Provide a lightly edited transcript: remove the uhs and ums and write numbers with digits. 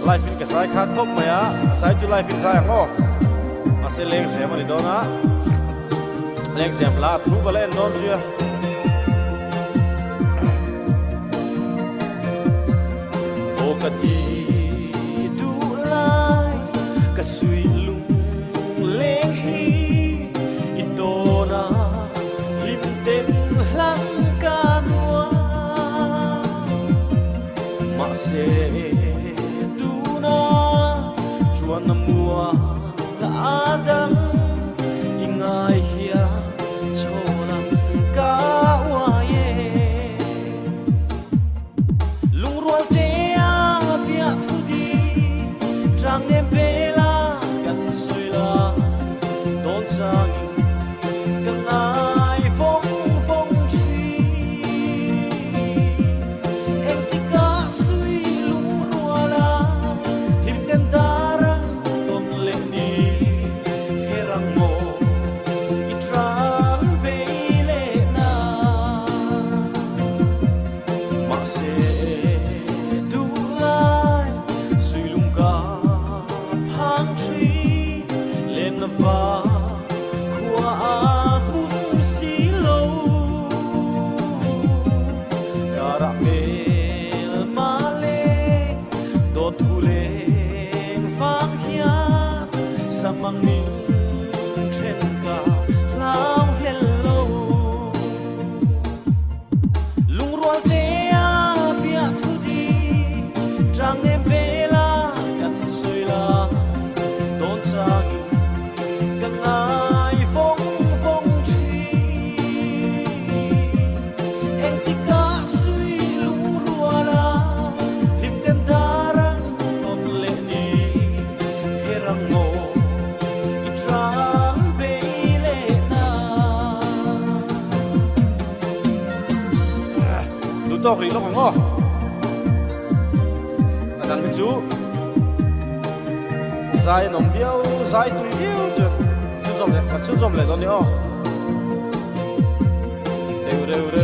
life in cái sai khát khóc mày á sai chú life in sai ang o mà sẽ lên xem mà đi đó na lên xem là thu vào lên non chưa ô cái gì đủ lại cái suy lung lên hi ito na lim tên lăng ca noa mà sẽ na mua là đắng ingai hia cholam ka waye lung rual te a bia thu di trang em bela kan soi la don chang kan ai phong phong chi em ti ka sui lung ruala lim den ta và qua mun xí lâu caramel male do thu lên phang hian samang nin trên cả lao hello lung rual te a bia thu di trang em bela kan soi la don chang ai phong phong chi em ti ca suy lung ruala lim den darang ton le ni herang mo i trang be le na lu to ri lo ngo na dang chu zai nom biao zai tu biao chu zom le ka chu zom le don ni ho đều đều